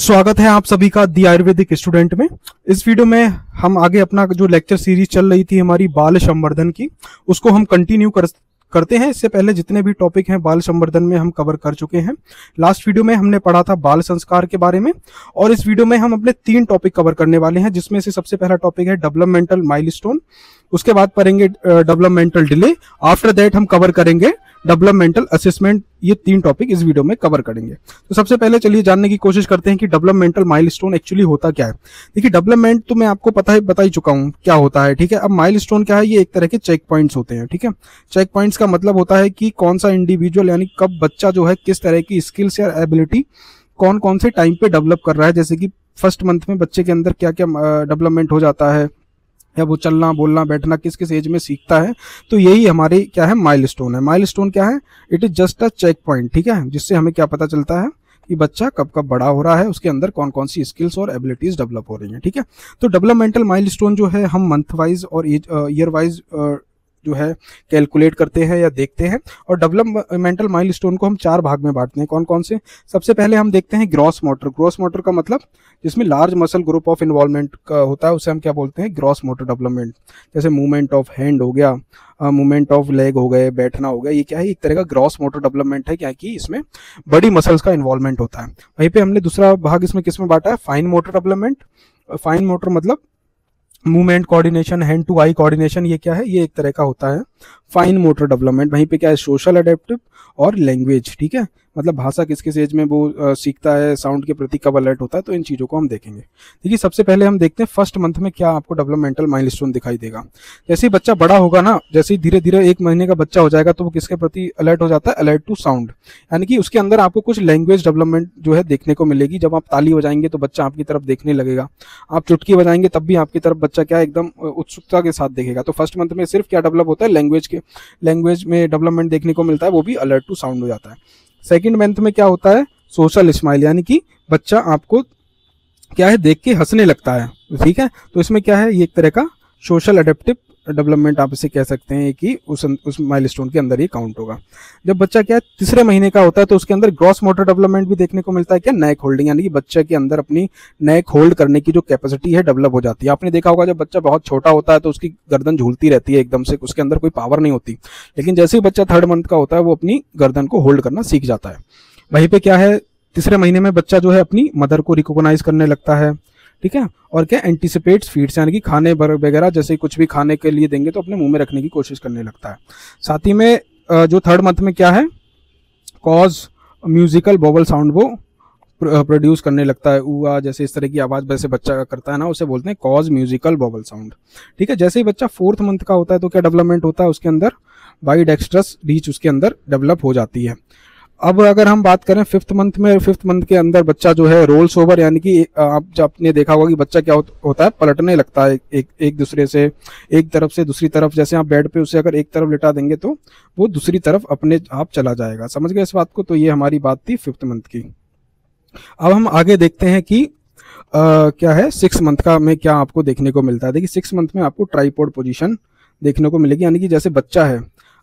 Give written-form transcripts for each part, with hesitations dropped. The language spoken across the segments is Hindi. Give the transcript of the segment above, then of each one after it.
स्वागत है आप सभी का दी आयुर्वेदिक स्टूडेंट में। इस वीडियो में हम आगे अपना जो लेक्चर सीरीज चल रही थी हमारी बाल संवर्धन की, उसको हम कंटिन्यू करते हैं। इससे पहले जितने भी टॉपिक हैं बाल संवर्धन में हम कवर कर चुके हैं। लास्ट वीडियो में हमने पढ़ा था बाल संस्कार के बारे में, और इस वीडियो में हम अपने 3 टॉपिक कवर करने वाले हैं, जिसमें से सबसे पहला टॉपिक है डेवलपमेंटल माइलस्टोन, उसके बाद पढ़ेंगे डेवलपमेंटल डिले, आफ्टर दैट हम कवर करेंगे डेवलपमेंटल असेसमेंट। ये 3 टॉपिक इस वीडियो में कवर करेंगे। तो सबसे पहले चलिए जानने की कोशिश करते हैं कि डेवलपमेंटल माइलस्टोन एक्चुअली होता क्या है। देखिए, डेवलपमेंट तो मैं आपको बता ही चुका हूं क्या होता है, ठीक है। अब माइलस्टोन क्या है, ये एक तरह के चेक पॉइंट्स होते हैं, ठीक है। चेक पॉइंट्स का मतलब होता है कि कौन सा इंडिविजुअल यानी कब बच्चा जो है किस तरह की स्किल्स या एबिलिटी कौन कौन से टाइम पे डेवलप कर रहा है। जैसे कि फर्स्ट मंथ में बच्चे के अंदर क्या क्या डेवलपमेंट हो जाता है, या वो चलना बोलना बैठना किस किस एज में सीखता है। तो यही हमारे क्या है, माइलस्टोन है। माइलस्टोन क्या है, it is just a checkpoint, ठीक है, जिससे हमें क्या पता चलता है कि बच्चा कब कब बड़ा हो रहा है, उसके अंदर कौन कौन सी स्किल्स और एबिलिटीज डेवलप हो रही हैं, ठीक है। तो डेवलपमेंटल माइलस्टोन जो है हम मंथ वाइज और ईयर वाइज जो है कैलकुलेट करते हैं या देखते हैं। और डेवलपमेंटल माइलस्टोन को हम 4 भाग में बांटते हैं। कौन कौन से? सबसे पहले हम देखते हैं ग्रॉस मोटर। ग्रॉस मोटर का मतलब जिसमें large muscle group of involvement का होता है, उसे हम क्या बोलते हैं, ग्रॉस मोटर डेवलपमेंट। जैसे मूवमेंट ऑफ हैंड हो गया, मूवमेंट ऑफ लेग हो गए, बैठना हो गया, ये क्या है, एक तरह का ग्रॉस मोटर डेवलपमेंट है, क्या कि इसमें बड़ी मसल्स का इन्वॉल्वमेंट होता है। वहीं पे हमने दूसरा भाग इसमें किसमें बांटा है, fine motor development. Fine motor मतलब movement coordination, hand to eye coordination, ये क्या है, ये एक तरह का होता है फाइन मोटर डेवलपमेंट। वहीं पे क्या है, सोशल अडेप्टिव और लैंग्वेज, ठीक है, मतलब भाषा किस किस एज में वो सीखता है, साउंड के प्रति कब अलर्ट होता है, तो इन चीज़ों को हम देखेंगे। देखिए, सबसे पहले हम देखते हैं फर्स्ट मंथ में क्या आपको डेवलपमेंटल माइलस्टोन दिखाई देगा। जैसे ही बच्चा बड़ा होगा ना, जैसे ही धीरे धीरे 1 महीने का बच्चा हो जाएगा, तो वो किसके प्रति अलर्ट हो जाता है, अलर्ट टू साउंड, यानी कि उसके अंदर आपको कुछ लैंग्वेज डेवलपमेंट जो है देखने को मिलेगी। जब आप ताली बजाएंगे तो बच्चा आपकी तरफ देखने लगेगा, आप चुटकी बजाएंगे तब भी आपकी तरफ बच्चा क्या एकदम उत्सुकता के साथ देखेगा। तो फर्स्ट मंथ में सिर्फ क्या डेवलप होता है, लैंग्वेज में डेवलपमेंट देखने को मिलता है, वो भी अलर्ट टू साउंड हो जाता है। सेकंड मंथ में क्या होता है, सोशल स्माइल, यानी कि बच्चा आपको क्या है देख के हंसने लगता है, ठीक है। तो इसमें क्या है, ये एक तरह का सोशल अडेप्टिव डेवलपमेंट आप इसे कह सकते हैं कि उस माइलस्टोन के अंदर ये काउंट होगा। जब बच्चा क्या है 3रे महीने का होता है, तो उसके अंदर ग्रॉस मोटर डेवलपमेंट भी देखने को मिलता है, क्या, नेक होल्डिंग, यानी कि बच्चे के अंदर अपनी नेक होल्ड करने की जो कैपेसिटी है डेवलप हो जाती है। आपने देखा होगा जब बच्चा बहुत छोटा होता है तो उसकी गर्दन झूलती रहती है एकदम से, उसके अंदर कोई पावर नहीं होती, लेकिन जैसे ही बच्चा 3rd मंथ का होता है वो अपनी गर्दन को होल्ड करना सीख जाता है। वहीं पे क्या है, 3रे महीने में बच्चा जो है अपनी मदर को रिकॉग्नाइज करने लगता है, ठीक है। और क्या, एंटिसिपेट्स फीड्स, यानी कि खाने वगैरह जैसे कुछ भी खाने के लिए देंगे तो अपने मुंह में रखने की कोशिश करने लगता है। साथ ही में जो 3rd मंथ में क्या है, कॉज म्यूजिकल बॉबल साउंड वो प्रोड्यूस करने लगता है, ऊआ जैसे इस तरह की आवाज़ वैसे बच्चा करता है ना, उसे बोलते हैं कॉज म्यूजिकल बॉबल साउंड, ठीक है। जैसे ही बच्चा 4th मंथ का होता है तो क्या डेवलपमेंट होता है, उसके अंदर बाइडेक्स्ट्रस रीच उसके अंदर डेवलप हो जाती है। अब अगर हम बात करें 5th मंथ में, 5th मंथ के अंदर बच्चा जो है रोल्स ओवर, यानी कि आप जब आपने देखा होगा कि बच्चा क्या होता है, पलटने लगता है एक दूसरे से, एक तरफ से दूसरी तरफ। जैसे आप बेड पे उसे अगर एक तरफ लिटा देंगे तो वो दूसरी तरफ अपने आप चला जाएगा। समझ गए इस बात को? तो ये हमारी बात थी 5th मंथ की। अब हम आगे देखते हैं कि क्या है 6 मंथ का में क्या आपको देखने को मिलता है। देखिए, 6 मंथ में आपको ट्राइपॉड पोजीशन देखने को मिलेगी, यानी कि जैसे बच्चा है,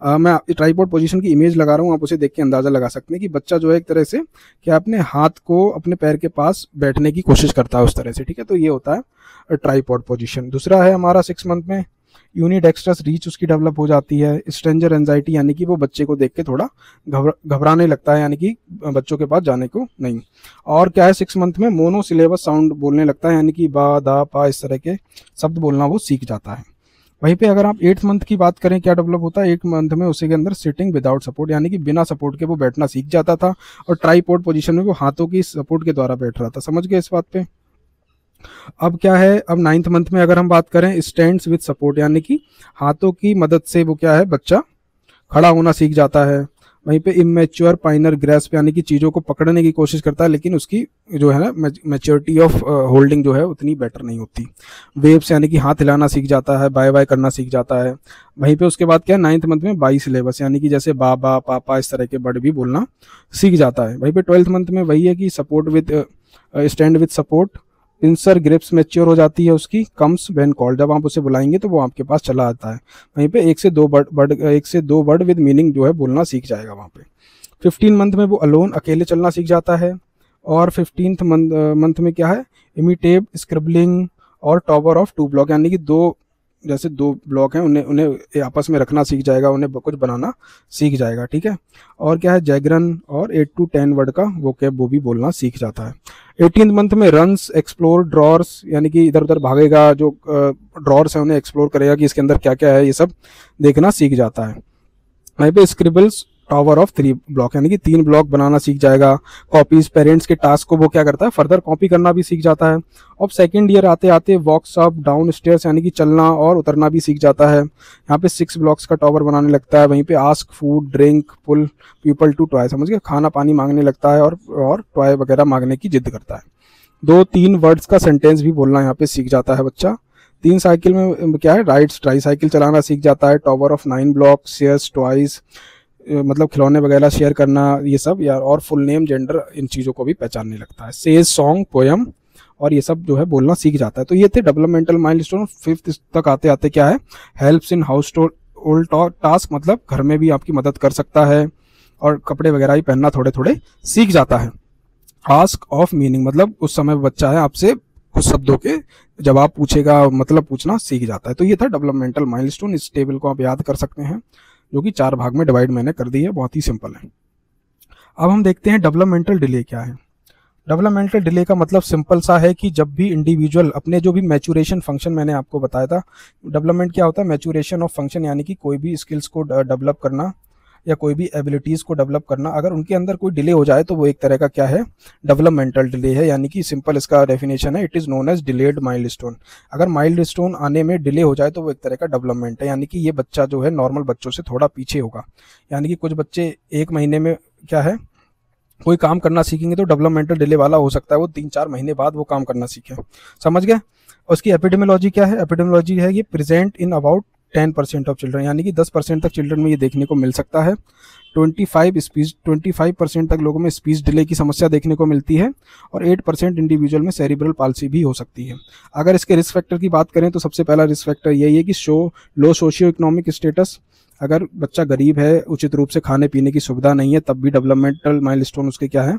मैं ट्राइपॉड पोजीशन की इमेज लगा रहा हूँ, आप उसे देख के अंदाजा लगा सकते हैं कि बच्चा जो है एक तरह से क्या अपने हाथ को अपने पैर के पास बैठने की कोशिश करता है उस तरह से, ठीक है। तो ये होता है ट्राइपॉड पोजीशन। दूसरा है हमारा 6 मंथ में यूनिडेक्स्ट्रस रीच उसकी डेवलप हो जाती है। स्ट्रेंजर एंजाइटी, यानी कि वो बच्चे को देख के थोड़ा घबराने लगता है, यानी कि बच्चों के पास जाने को नहीं। और क्या है, 6 मंथ में मोनोसिलेबस साउंड बोलने लगता है, यानी कि बा दा पा इस तरह के शब्द बोलना वो सीख जाता है। वहीं पे अगर आप 8th मंथ की बात करें, क्या डेवलप होता है 8 मंथ में, उसी के अंदर सिटिंग विदाउट सपोर्ट, यानी कि बिना सपोर्ट के वो बैठना सीख जाता था, और ट्राइपॉड पोजीशन में वो हाथों की सपोर्ट के द्वारा बैठ रहा था। समझ गए इस बात पे? अब क्या है, अब 9th मंथ में अगर हम बात करें, स्टैंड्स विद सपोर्ट, यानी कि हाथों की मदद से वो क्या है, बच्चा खड़ा होना सीख जाता है। वहीं पे इमेच्योर पाइनर ग्रेस्प, यानी कि चीज़ों को पकड़ने की कोशिश करता है, लेकिन उसकी जो है ना मैच्योरिटी ऑफ होल्डिंग जो है उतनी बेटर नहीं होती। वेव्स, यानी कि हाथ हिलाना सीख जाता है, बाय बाय करना सीख जाता है। वहीं पे उसके बाद क्या है, 9th मंथ में बाई सिलेबस, यानी कि जैसे बाबा पापा इस तरह के वर्ड भी बोलना सीख जाता है। वहीं पे 12th मंथ में वही है कि support with stand with support, pincer grips mature हो जाती है उसकी, कम्स व्हेन कॉल्ड, जब आप उसे बुलाएंगे तो वो आपके पास चला आता है। वहीं पे 1 से 2 वर्ड विद मीनिंग जो है बोलना सीख जाएगा वहाँ पे। 15 मंथ में वो अलोन, अकेले चलना सीख जाता है। और 15th मंथ में क्या है, इमिटेट स्क्रिबलिंग और टॉवर ऑफ 2 ब्लॉक, यानी कि जैसे 2 ब्लॉक हैं उन्हें आपस में रखना सीख जाएगा, उन्हें कुछ बनाना सीख जाएगा, ठीक है। और क्या है, जैगरन और 8 to 10 वर्ड का वो भी बोलना सीख जाता है। 18th मंथ में रन्स एक्सप्लोर ड्रॉर्स, यानी कि इधर उधर भागेगा, जो ड्रॉर्स है उन्हें एक्सप्लोर करेगा कि इसके अंदर क्या क्या है, ये सब देखना सीख जाता है। वहीं पे स्क्रिबल्स टावर ऑफ 3 ब्लॉक, यानी कि 3 ब्लॉक बनाना सीख जाएगा। कॉपीज, पेरेंट्स के टास्क को वो क्या करता है, फर्दर कॉपी करना भी सीख जाता है। अब सेकंड ईयर आते आते वॉक्स अप डाउन स्टेयर्स, यानी कि चलना और उतरना भी सीख जाता है। यहाँ पे 6 ब्लॉक्स का टावर बनाने लगता है। वहीं पे ask food drink pull people to toy, समझ गए, खाना पानी मांगने लगता है और टॉय वगैरह मांगने की जिद करता है। 2-3 वर्ड्स का सेंटेंस भी बोलना यहाँ पे सीख जाता है बच्चा। 3 साइकिल में क्या है, राइड्स ट्राई साइकिल चलाना सीख जाता है। Tower of 9 block, shares toys, मतलब खिलौने वगैरह शेयर करना, ये सब यार, और फुल नेम जेंडर, इन चीज़ों को भी पहचानने लगता है। सेज सॉन्ग पोयम और ये सब जो है बोलना सीख जाता है। तो ये थे डेवलपमेंटल माइलस्टोन। 5th तक आते आते क्या है, helps in house hold task, मतलब घर में भी आपकी मदद कर सकता है और कपड़े वगैरह ही पहनना थोड़े थोड़े सीख जाता है। आस्क ऑफ मीनिंग, मतलब उस समय बच्चा है आपसे कुछ शब्दों के जवाब पूछेगा, मतलब पूछना सीख जाता है। तो ये था डेवलपमेंटल माइलस्टोन। इस टेबल को आप याद कर सकते हैं, जो कि 4 भाग में डिवाइड मैंने कर दी है, बहुत ही सिंपल है। अब हम देखते हैं डेवलपमेंटल डिले क्या है। डेवलपमेंटल डिले का मतलब सिंपल सा है कि जब भी इंडिविजुअल अपने जो भी मैचुरेशन फंक्शन मैंने आपको बताया था, डेवलपमेंट क्या होता है, मैचुरेशन ऑफ फंक्शन, यानी कि कोई भी स्किल्स को डेवलप करना या कोई भी एबिलिटीज़ को डेवलप करना, अगर उनके अंदर कोई डिले हो जाए तो वो एक तरह का क्या है, डेवलपमेंटल डिले है। यानी कि सिंपल इसका डेफिनेशन है, it is known as delayed milestone. अगर माइलस्टोन आने में डिले हो जाए तो वो एक तरह का डेवलपमेंट है, यानी कि ये बच्चा जो है नॉर्मल बच्चों से थोड़ा पीछे होगा। यानी कि कुछ बच्चे 1 महीने में क्या है, कोई काम करना सीखेंगे तो डेवलपमेंटल डिले वाला हो सकता है वो 3-4 महीने बाद वो काम करना सीखे, समझ गए। उसकी एपिडेमियोलॉजी क्या है, एपिडेमियोलॉजी है ये present in about 10% of children, यानी कि 10% तक चिल्ड्रन में ये देखने को मिल सकता है। 25% तक लोगों में स्पीच डिले की समस्या देखने को मिलती है और 8% इंडिविजुअल में सेरिब्रल पाल्सी भी हो सकती है। अगर इसके रिस्क फैक्टर की बात करें तो सबसे पहला रिस्क फैक्टर यही है कि लो सोशियो इकोनॉमिक स्टेटस, अगर बच्चा गरीब है, उचित रूप से खाने पीने की सुविधा नहीं है, तब भी डेवलपमेंटल माइलस्टोन उसके क्या है,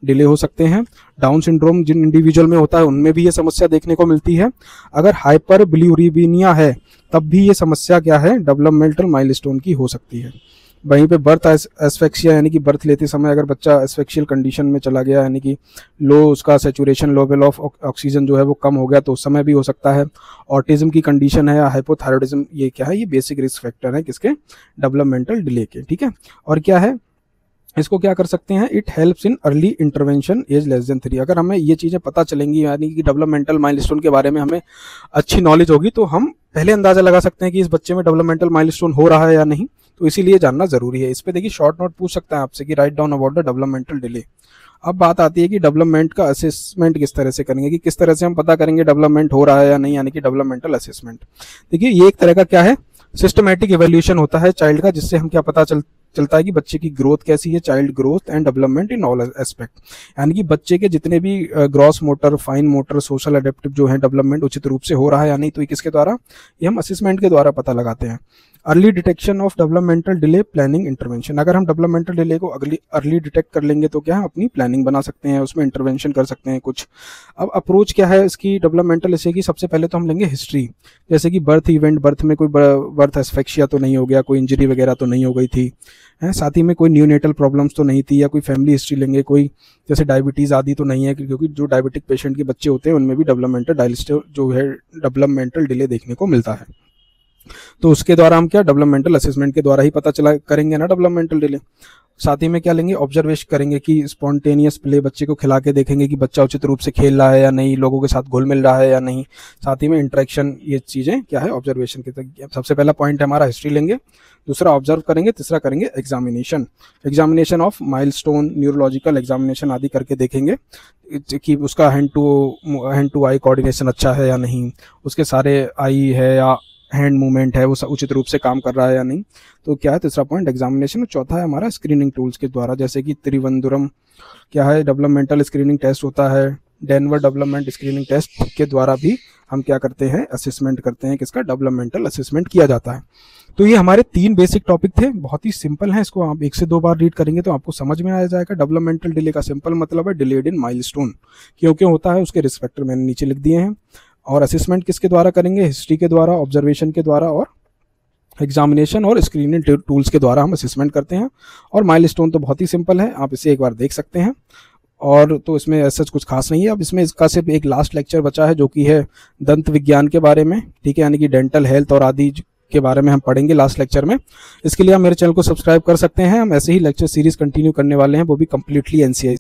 डिले हो सकते हैं। डाउन सिंड्रोम जिन इंडिविजुअल में होता है उनमें भी ये समस्या देखने को मिलती है। अगर हाइपर बिलिरूबिनिया है तब भी ये समस्या क्या है, डेवलपमेंटल माइलस्टोन की हो सकती है। वहीं पे बर्थ एस्फेक्सिया, यानी कि बर्थ लेते समय अगर बच्चा एस्फेक्शियल कंडीशन में चला गया, यानी कि लो उसका सेचुरेशन लेवल ऑफ ऑक्सीजन जो है वो कम हो गया, तो उस समय भी हो सकता है। ऑटिज्म की कंडीशन है या हाइपोथायरॉयडिज्म, ये क्या है, ये बेसिक रिस्क फैक्टर है किसके, डेवलपमेंटल डिले के, ठीक है। और क्या है, इसको क्या कर सकते हैं, it helps in early intervention age less than 3। अगर हमें ये चीज़ें पता चलेंगी, यानी कि डेवलपमेंटल माइलस्टोन के बारे में हमें अच्छी नॉलेज होगी, तो हम पहले अंदाजा लगा सकते हैं कि इस बच्चे में डेवलपमेंटल माइलस्टोन हो रहा है या नहीं। तो इसीलिए जानना जरूरी है। इस पे देखिए शॉर्ट नोट पूछ सकता है आपसे कि write down about the developmental delay. अब बात आती है कि डेवलपमेंट का असेसमेंट किस तरह से करेंगे, कि किस तरह से हम पता करेंगे डेवलपमेंट हो रहा है या नहीं, यानी कि डेवलपमेंटल असेसमेंट। देखिए ये एक तरह का क्या है, सिस्टमैटिक इवैल्यूएशन होता है चाइल्ड का, जिससे हम क्या पता चलता है कि बच्चे की ग्रोथ कैसी है, child growth and development in all aspect, यानी कि बच्चे के जितने भी gross motor, fine motor, social adaptive जो है डेवलपमेंट उचित रूप से हो रहा है या नहीं, तो ये किसके द्वारा, ये हम असेसमेंट के द्वारा पता लगाते हैं। Early detection of developmental delay planning intervention, अगर हम डेवलपमेंटल डिले को अर्ली डिटेक्ट कर लेंगे तो क्या है, अपनी प्लानिंग बना सकते हैं, उसमें इंटरवेंशन कर सकते हैं कुछ। अब अप्रोच क्या है इसकी डेवलपमेंटल, इसे की सबसे पहले तो हम लेंगे हिस्ट्री, जैसे कि बर्थ इवेंट, बर्थ में कोई बर्थ एस्फेक्सिया तो नहीं हो गया, कोई इंजरी वगैरह तो नहीं हो गई थी, है, साथ ही में कोई न्यूनेटल प्रॉब्लम्स तो नहीं थी, या कोई फैमिली हिस्ट्री लेंगे, कोई जैसे डायबिटीज़ आदि तो नहीं है, क्योंकि जो डायबिटिक पेशेंट के बच्चे होते हैं उनमें भी डेवलपमेंटल डिले देखने को मिलता है। तो उसके द्वारा हम क्या, डेवलपमेंटल असेसमेंट के द्वारा ही पता चला करेंगे ना डेवलपमेंटल डिले। साथ ही में क्या लेंगे, ऑब्जर्वेशन करेंगे कि स्पॉन्टेनियस प्ले, बच्चे को खिला के देखेंगे कि बच्चा उचित रूप से खेल रहा है या नहीं, लोगों के साथ घुल मिल रहा है या नहीं। साथ ही में इंटरेक्शन, ये चीज़ें क्या है, ऑब्जर्वेशन के। सबसे पहला पॉइंट है हमारा हिस्ट्री लेंगे, दूसरा ऑब्जर्व करेंगे, तीसरा करेंगे examination of milestone, neurological examination आदि करके देखेंगे कि उसका हैंड टू आई कोऑर्डिनेशन अच्छा है या नहीं, उसके सारे आई है या हैंड मूवमेंट है वो उचित रूप से काम कर रहा है या नहीं। तो क्या है तीसरा पॉइंट, एग्जामिनेशन। चौथा है हमारा स्क्रीनिंग टूल्स के द्वारा, जैसे कि त्रिवंदुरम क्या है, डेवलपमेंटल स्क्रीनिंग टेस्ट होता है, डेनवर डेवलपमेंट स्क्रीनिंग टेस्ट के द्वारा भी हम क्या करते हैं, असेसमेंट करते हैं, किसका, डेवलपमेंटल असेसमेंट किया जाता है। तो ये हमारे 3 बेसिक टॉपिक थे, बहुत ही सिंपल हैं, इसको आप 1 से 2 बार रीड करेंगे तो आपको समझ में आ जाएगा। डेवलपमेंटल डिले का सिंपल मतलब है डिलेड इन माइलस्टोन, क्यों क्यों होता है उसके रिस्पेक्ट मैंने नीचे लिख दिए हैं। और असेसमेंट किसके द्वारा करेंगे, हिस्ट्री के द्वारा, ऑब्जर्वेशन के द्वारा और एग्जामिनेशन और स्क्रीनिंग टूल्स के द्वारा हम असेसमेंट करते हैं। और माइलस्टोन तो बहुत ही सिंपल है, आप इसे एक बार देख सकते हैं। और तो इसमें ऐसा कुछ खास नहीं है। अब इसमें इसका सिर्फ एक लास्ट लेक्चर बचा है जो कि है दंत विज्ञान के बारे में, ठीक है, यानी कि डेंटल हेल्थ और आदि के बारे में हम पढ़ेंगे लास्ट लेक्चर में। इसके लिए आप मेरे चैनल को सब्सक्राइब कर सकते हैं। हम ऐसे ही लेक्चर सीरीज कंटिन्यू करने वाले हैं, वो भी कंप्लीटली एनसीआई